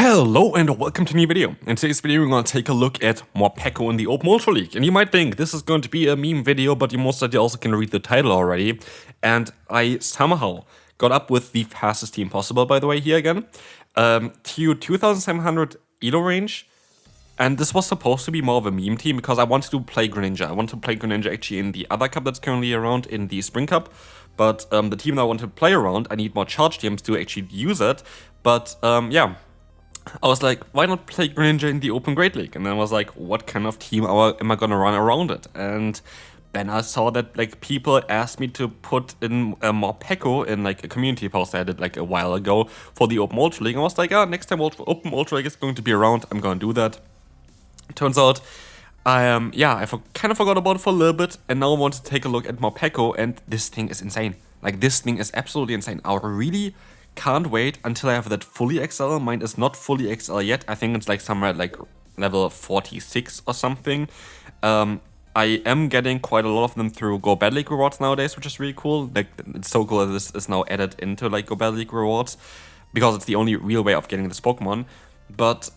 Hello and welcome to a new video. In today's video we're going to take a look at Morpeko in the Open Ultra League. And you might think this is going to be a meme video, but you most likely also can read the title already. And I somehow got up with the fastest team possible, by the way, here again. To 2700 elo range. And this was supposed to be more of a meme team because I wanted to play Greninja. I want to play Greninja actually in the other cup that's currently around, in the Spring Cup. But the team that I want to play around, I need more charge teams to actually use it. But yeah. I was like, why not play Greninja in the Open Great League? And then I was like, what kind of team am I gonna run around it? And then I saw that like people asked me to put in Morpeko in like a community post I did like a while ago for the Open Ultra League. And I was like, next time Open Ultra League is going to be around, I'm gonna do that. Turns out, I kind of forgot about it for a little bit, and now I want to take a look at Morpeko, and this thing is insane. Like, this thing is absolutely insane. I really can't wait until I have that fully XL. Mine is not fully XL yet. I think it's like somewhere at like level 46 or something. I am getting quite a lot of them through Go Battle League rewards nowadays, which is really cool. Like, it's so cool that this is now added into like Go Battle League rewards, because it's the only real way of getting this Pokemon. But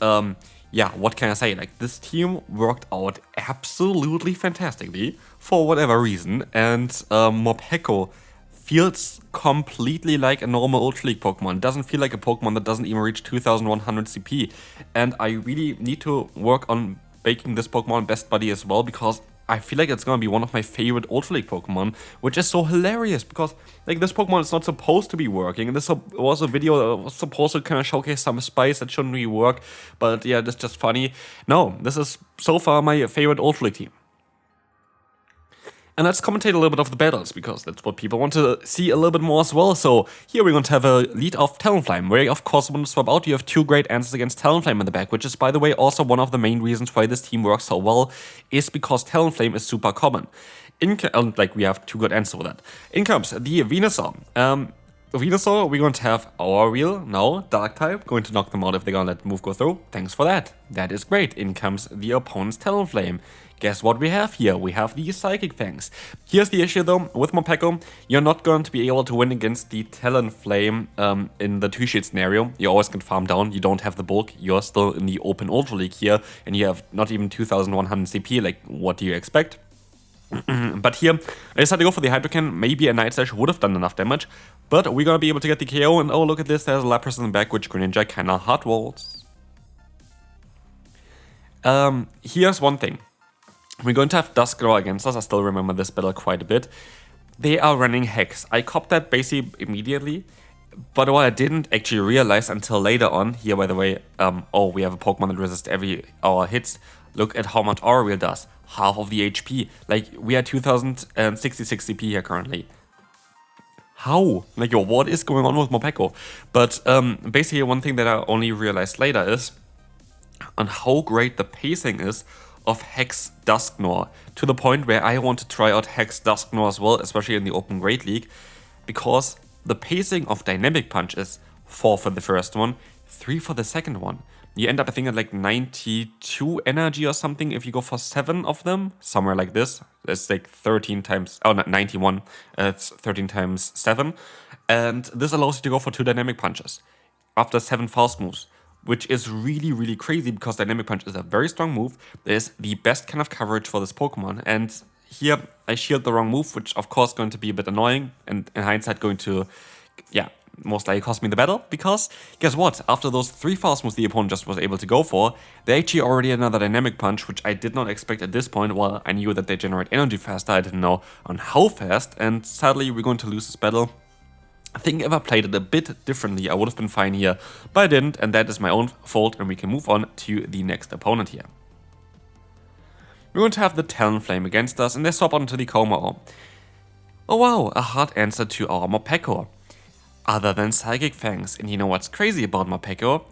yeah, what can I say? Like, this team worked out absolutely fantastically for whatever reason, and Morpeko feels completely like a normal Ultra League Pokemon. It doesn't feel like a Pokemon that doesn't even reach 2100 CP. And I really need to work on making this Pokemon best buddy as well, because I feel like it's gonna be one of my favorite Ultra League Pokemon, which is so hilarious because like this Pokemon is not supposed to be working. And this was a video that was supposed to kind of showcase some spice that shouldn't really work, but yeah, it's just funny. No, this is so far my favorite Ultra League team. And let's commentate a little bit of the battles, because that's what people want to see a little bit more as well. So here we're going to have a lead of Talonflame, where you of course want to swap out. You have two great answers against Talonflame in the back, which is, by the way, also one of the main reasons why this team works so well, is because Talonflame is super common. Like, we have two good answers for that. In comes the Venusaur. Venusaur, we're going to have our wheel now, Dark type, going to knock them out if they're going to let the move go through. Thanks for that. That is great. In comes the opponent's Talonflame. Guess what we have here? We have the Psychic Fangs. Here's the issue though, with Morpeko, you're not going to be able to win against the Talonflame in the two-shield scenario. You always get farmed down, you don't have the bulk, you're still in the Open Ultra League here, and you have not even 2100 CP, like what do you expect? But here, I decided to go for the Hydrocan. Maybe a Night Slash would have done enough damage, but we're gonna be able to get the KO, and oh look at this, there's a Lapras in the back, which Greninja kinda hard rolls. Here's one thing. We're going to have Dusknoir against us. I still remember this battle quite a bit. They are running Hex. I copped that basically immediately, but what I didn't actually realize until later on, here by the way, oh, we have a Pokemon that resists every our hits. Look at how much Aura Wheel does. Half of the HP. Like, we are 2066 CP here currently. How? Like, yo, what is going on with Morpeko? But basically one thing that I only realized later is on how great the pacing is of Hex Dusknoir, to the point where I want to try out Hex Dusknoir as well, especially in the Open Great League, because the pacing of Dynamic Punch is 4 for the first one, 3 for the second one. You end up, I think, at like 92 energy or something if you go for 7 of them, somewhere like this. It's like 13 times, oh, not 91, it's 13 times 7. And this allows you to go for 2 Dynamic Punches after 7 fast moves, which is really, really crazy because Dynamic Punch is a very strong move. It is the best kind of coverage for this Pokemon. And here I shield the wrong move, which of course going to be a bit annoying, and in hindsight going to, yeah, most likely cost me the battle, because guess what? After those 3 fast moves the opponent just was able to go for, they actually already had another Dynamic Punch, which I did not expect at this point. Well, I knew that they generate energy faster, I didn't know on how fast, and sadly we're going to lose this battle. I think if I played it a bit differently, I would have been fine here, but I didn't, and that is my own fault, and we can move on to the next opponent here. We're going to have the Talonflame against us, and they swap onto the Kommo. Oh wow, a hard answer to our Morpeko. Other than Psychic Fangs, and you know what's crazy about Morpeko?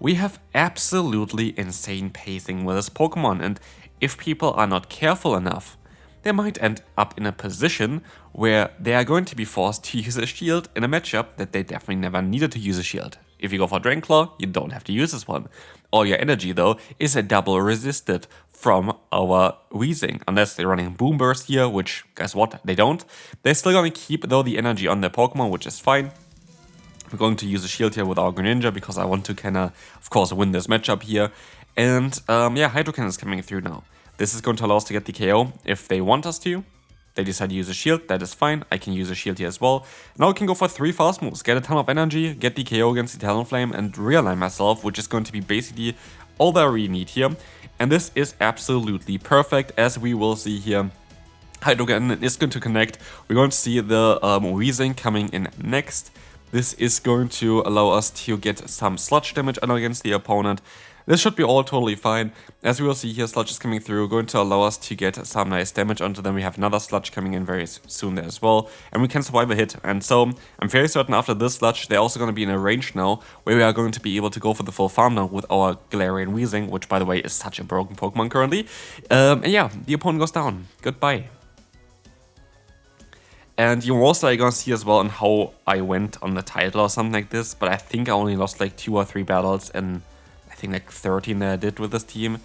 We have absolutely insane pacing with this Pokemon, and if people are not careful enough, they might end up in a position where they are going to be forced to use a shield in a matchup that they definitely never needed to use a shield. If you go for Dranclaw, you don't have to use this one. All your energy, though, is a double resisted from our Weezing. Unless they're running Boom Burst here, which, guess what, they don't. They're still gonna keep, though, the energy on their Pokemon, which is fine. We're going to use a shield here with our Greninja because I want to kinda, of course, win this matchup here. And yeah, Hydro Cannon is coming through now. This is going to allow us to get the KO if they want us to. They decide to use a shield, that is fine. I can use a shield here as well. Now we can go for 3 fast moves, get a ton of energy, get the KO against the Talonflame, and realign myself, which is going to be basically all that I really need here. And this is absolutely perfect, as we will see here. Hydro Cannon is going to connect. We're going to see the Weezing coming in next. This is going to allow us to get some sludge damage against the opponent. This should be all totally fine. As we will see here, sludge is coming through, going to allow us to get some nice damage onto them. We have another sludge coming in very soon there as well, and we can survive a hit. And so I'm very certain after this sludge, they're also going to be in a range now, where we are going to be able to go for the full farm now with our Galarian Weezing, which by the way is such a broken Pokemon currently. And yeah, the opponent goes down. Goodbye. And you're also going to see as well on how I went on the title or something like this, but I think I only lost like 2 or 3 battles and I think like 13 that I did with this team.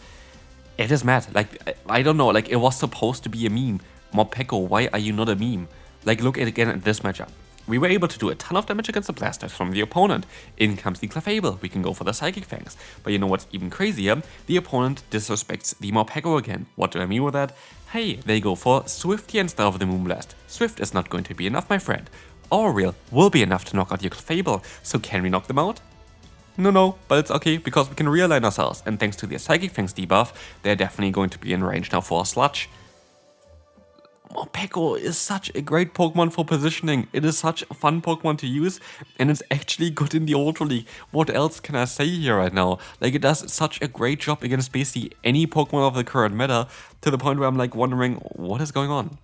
It is mad. Like, I don't know, like it was supposed to be a meme. Morpeko, why are you not a meme? Like, look at again at this matchup. We were able to do a ton of damage against the Blastoise from the opponent. In comes the Clefable. We can go for the Psychic Fangs. But you know what's even crazier? The opponent disrespects the Morpeko again. What do I mean with that? Hey, they go for Swifty instead of the Moonblast. Swift is not going to be enough, my friend. Aurel will be enough to knock out your Clefable. So can we knock them out? No, but it's okay, because we can realign ourselves, and thanks to the Psychic Fangs debuff, they're definitely going to be in range now for a Sludge. Morpeko is such a great Pokemon for positioning. It is such a fun Pokemon to use, and it's actually good in the Ultra League. What else can I say here right now? Like, it does such a great job against basically any Pokemon of the current meta, to the point where I'm like wondering, what is going on?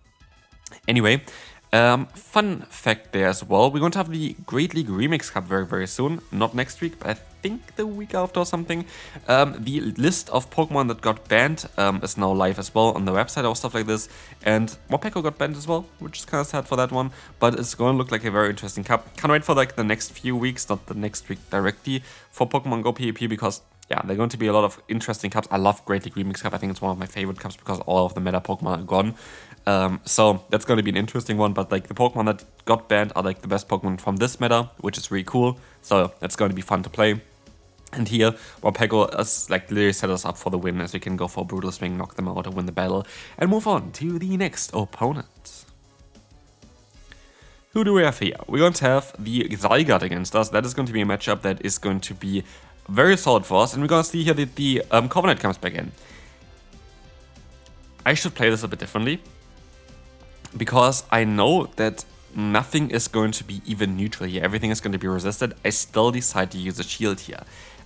Anyway, fun fact there as well, we're going to have the Great League Remix Cup very soon. Not next week, but I think the week after or something. The list of Pokemon that got banned is now live as well on the website or stuff like this. And Morpeko got banned as well, which is kind of sad for that one. But it's going to look like a very interesting cup. Can't wait for like the next few weeks, not the next week directly, for Pokemon Go PvP, because yeah, there are going to be a lot of interesting cups. I love Great League Remix Cup. I think it's one of my favorite cups because all of the meta Pokemon are gone. So that's going to be an interesting one, but like the Pokemon that got banned are like the best Pokemon from this meta, which is really cool. So that's going to be fun to play. And here, Morpeko has like literally set us up for the win, as we can go for a Brutal Swing, knock them out and win the battle, and move on to the next opponent. Who do we have here? We're going to have the Zygarde against us. That is going to be a matchup that is going to be very solid for us, and we're going to see here that the Covenant comes back in. I should play this a bit differently, because I know that nothing is going to be even neutral here. Everything is going to be resisted. I still decide to use a shield here.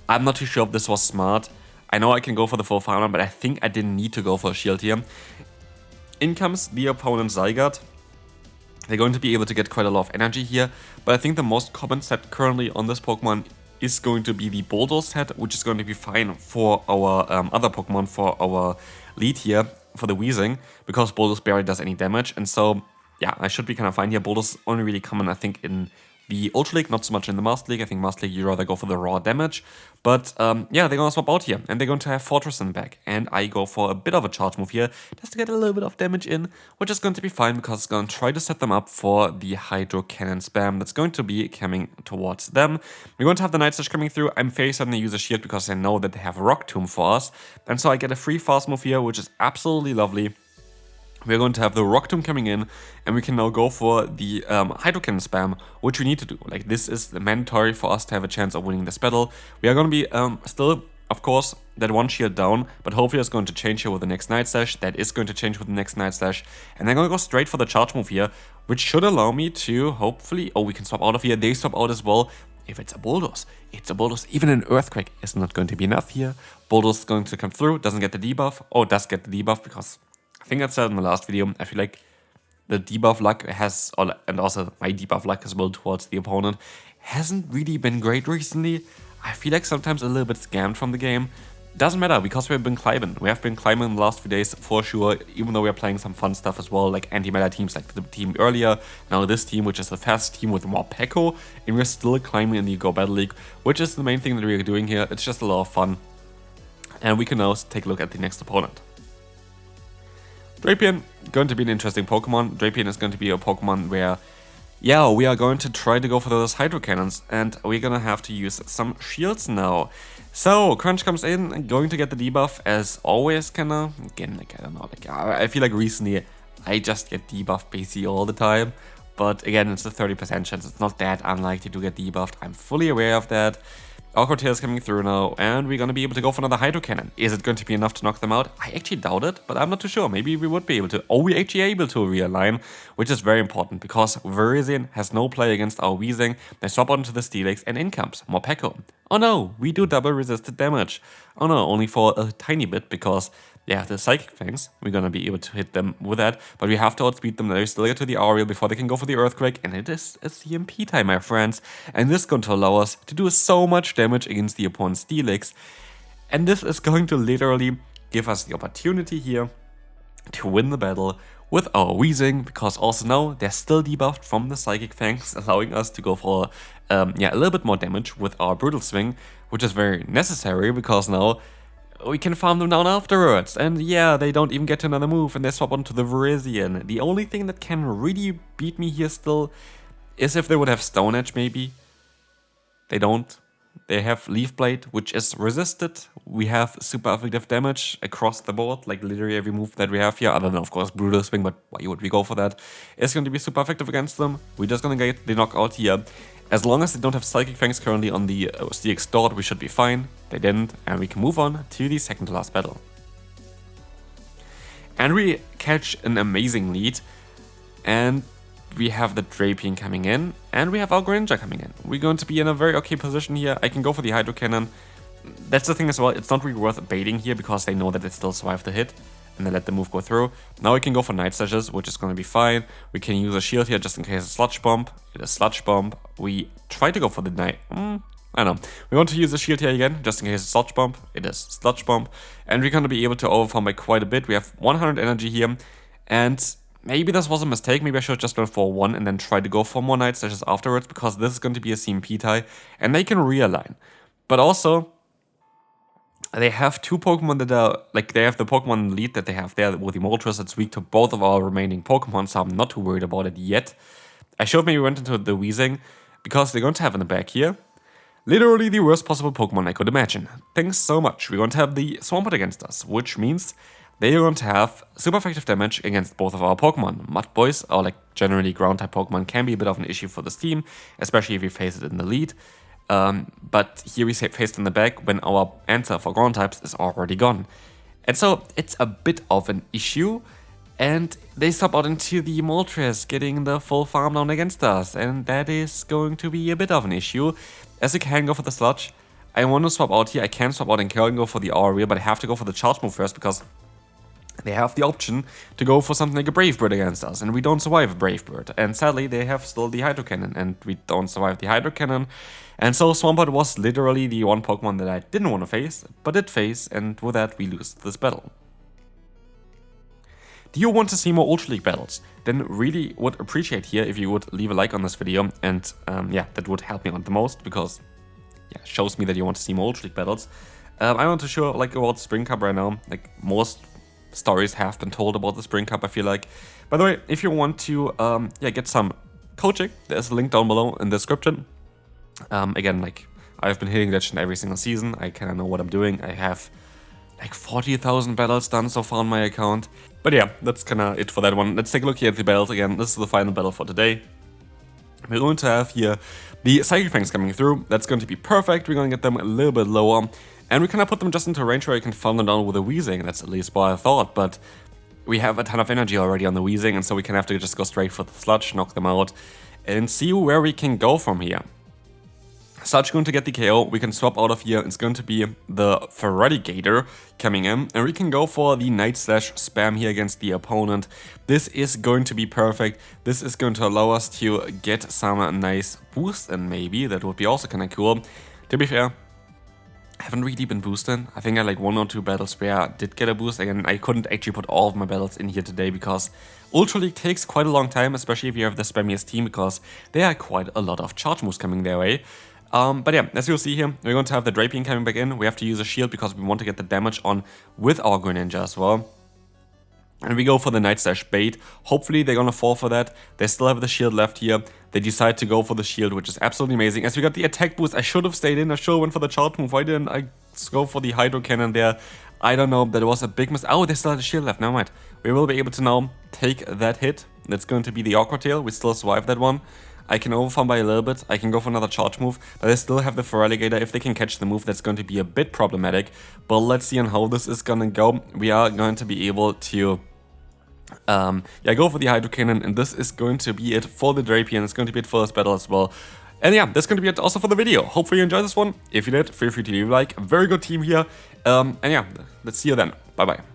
I'm not too sure if this was smart. I know I can go for the full farmer, but I think I didn't need to go for a shield here. In comes the opponent Zygarde. They're going to be able to get quite a lot of energy here, but I think the most common set currently on this Pokemon is going to be the Bulldoze set, which is going to be fine for our other Pokemon, for our lead here, for the Weezing, because Bulldoze barely does any damage. And so, yeah, I should be kind of fine here. Bulldoze is only really common, I think, in the Ultra League, not so much in the Master League. I think Master League, you rather go for the raw damage. But yeah, they're going to swap out here, and they're going to have Fortressing back. And I go for a bit of a charge move here, just to get a little bit of damage in, which is going to be fine, because it's going to try to set them up for the Hydro Cannon spam that's going to be coming towards them. We're going to have the Night Slash coming through. I'm very certain to use a shield, because I know that they have Rock Tomb for us. And so I get a free fast move here, which is absolutely lovely. We're going to have the Rock Tomb coming in, and we can now go for the Hydro Cannon spam, which we need to do. Like, this is mandatory for us to have a chance of winning this battle. We are going to be still, of course, that one shield down, but hopefully it's going to change here with the next Night Slash. That is going to change with the next Night Slash. And they're going to go straight for the charge move here, which should allow me to hopefully... Oh, we can swap out of here. They swap out as well. If it's a Bulldoze, it's a Bulldoze. Even an Earthquake is not going to be enough here. Bulldoze is going to come through, doesn't get the debuff. Oh, does get the debuff, because... I think I said in the last video, I feel like the debuff luck has, and also my debuff luck as well towards the opponent, hasn't really been great recently. I feel like sometimes a little bit scammed from the game. Doesn't matter, because we've been climbing. We have been climbing in the last few days for sure, even though we're playing some fun stuff as well, like anti-meta teams like the team earlier, now this team, which is the fast team with Morpeko, and we're still climbing in the Go Battle League, which is the main thing that we're doing here. It's just a lot of fun. And we can now take a look at the next opponent. Drapion, going to be an interesting Pokemon. Drapion is going to be a Pokemon where Yeah, we are going to try to go for those hydro cannons, and we're gonna have to use some shields now. So, Crunch comes in, going to get the debuff as always, kinda. Again, like, I don't know, like, I feel like recently I just get debuffed basically all the time. But again, it's a 30% chance, it's not that unlikely to get debuffed, I'm fully aware of that. Our Cortez is coming through now, and we're gonna be able to go for another Hydro Cannon. Is it going to be enough to knock them out? I actually doubt it, but I'm not too sure. Maybe we would be able to. Oh, we're actually able to realign, which is very important, because Virizion has no play against our Weezing. They swap onto the Steelix, and in comes Morpeko. Oh no, we do double resisted damage. Oh no, only for a tiny bit, because yeah, the Psychic Fangs, we're gonna be able to hit them with that, but we have to outspeed them. They still get to the Aerial before they can go for the Earthquake, and it is a CMP time, my friends. And this is going to allow us to do so much damage against the opponent's Steelix. And this is going to literally give us the opportunity here to win the battle with our Weezing, because also now they're still debuffed from the Psychic Fangs, allowing us to go for a little bit more damage with our Brutal Swing, which is very necessary, because now we can farm them down afterwards. And yeah, they don't even get to another move, and they swap onto the Virizion. The only thing that can really beat me here still is if they would have Stone Edge, maybe. They don't. They have Leaf Blade, which is resisted. We have super effective damage across the board, like literally every move that we have here, other than of course Brutal Swing, but why would we go for that? It's going to be super effective against them. We're just going to get the knockout here. As long as they don't have Psychic Fangs currently on the CX Dot, we should be fine. They didn't, and we can move on to the second to last battle. And we catch an amazing lead, and we have the Drapion coming in, and we have our Greninja coming in. We're going to be in a very okay position here. I can go for the Hydro Cannon. That's the thing as well, it's not really worth baiting here, because they know that it still survived the hit, and they let the move go through. Now we can go for Night Slashes, which is going to be fine. We can use a shield here just in case of Sludge Bomb. It is Sludge Bomb. We try to go for the Night... I don't know. We want to use a shield here again, just in case of Sludge Bomb. It is Sludge Bomb. And we're going to be able to overfarm by quite a bit. We have 100 energy here. And maybe this was a mistake. Maybe I should have just gone for one and then try to go for more Night Slashes afterwards, because this is going to be a CMP tie. And they can realign. But also, they have two Pokemon that are, like, they have the Pokemon lead that they have there with the Moltres that's weak to both of our remaining Pokemon, so I'm not too worried about it yet. I should have maybe went into the Weezing, because they're going to have in the back here literally the worst possible Pokemon I could imagine. Thanks so much. We're going to have the Swampert against us, which means they are going to have super effective damage against both of our Pokemon. Mud Boys, or like generally ground type Pokemon, can be a bit of an issue for this team, especially if we face it in the lead. But here we faced in the back when our answer for ground types is already gone. And so it's a bit of an issue, and they swap out into the Moltres, getting the full farm down against us, and that is going to be a bit of an issue, as we can go for the Sludge. I want to swap out here, I can swap out and go for the Aerial, but I have to go for the Charge move first, because they have the option to go for something like a Brave Bird against us, and we don't survive a Brave Bird. And sadly, they have still the Hydro Cannon, and we don't survive the Hydro Cannon. And so Swampert was literally the one Pokemon that I didn't want to face, but did face, and with that we lose this battle. Do you want to see more Ultra League battles? Then really would appreciate here if you would leave a like on this video, and yeah, that would help me out the most, because yeah, it shows me that you want to see more Ultra League battles. I'm not too sure like about Spring Cup right now, like most stories have been told about the Spring Cup, I feel like. By the way, if you want to yeah, get some coaching, there's a link down below in the description. Again, like, I've been hitting that shit every single season. I kind of know what I'm doing. I have like 40,000 battles done so far on my account. But yeah, that's kind of it for that one. Let's take a look here at the battles again. This is the final battle for today. We're going to have here the Psychic Fangs coming through. That's going to be perfect. We're going to get them a little bit lower. And we kind of put them just into a range where I can farm them down with a Weezing. That's at least what I thought. But we have a ton of energy already on the Weezing, and so we can have to just go straight for the Sludge, knock them out, and see where we can go from here. Sludge going to get the KO, we can swap out of here, it's going to be the Feraligatr coming in, and we can go for the Night Slash spam here against the opponent. This is going to be perfect, this is going to allow us to get some nice boost, and maybe that would be also kind of cool. To be fair, I haven't really been boosting. I think I like 1 or 2 battles where I did get a boost. Again, I couldn't actually put all of my battles in here today because Ultra League takes quite a long time, especially if you have the Spammiest team, because there are quite a lot of charge moves coming their way. But yeah, as you'll see here, we're going to have the Drapion coming back in. We have to use a shield because we want to get the damage on with our Greninja as well. And we go for the Night Slash bait. Hopefully they're gonna fall for that. They still have the shield left here. They decide to go for the shield, which is absolutely amazing. As we got the attack boost, I should have stayed in. I should have went for the charge move. Why didn't I go for the Hydro Cannon there? I don't know. That was a big mistake. Oh, they still have the shield left. Never mind. We will be able to now take that hit. That's going to be the Aqua Tail. We still survive that one. I can overfarm by a little bit. I can go for another charge move, but I still have the Feraligatr. If they can catch the move, that's going to be a bit problematic. But let's see on how this is gonna go. We are going to be able to go for the Hydro Cannon, and this is going to be it for the Drapion. It's going to be it for this battle as well. And yeah, that's going to be it also for the video. Hopefully you enjoyed this one. If you did, feel free to leave a like. Very good team here. And yeah, let's see you then. Bye bye.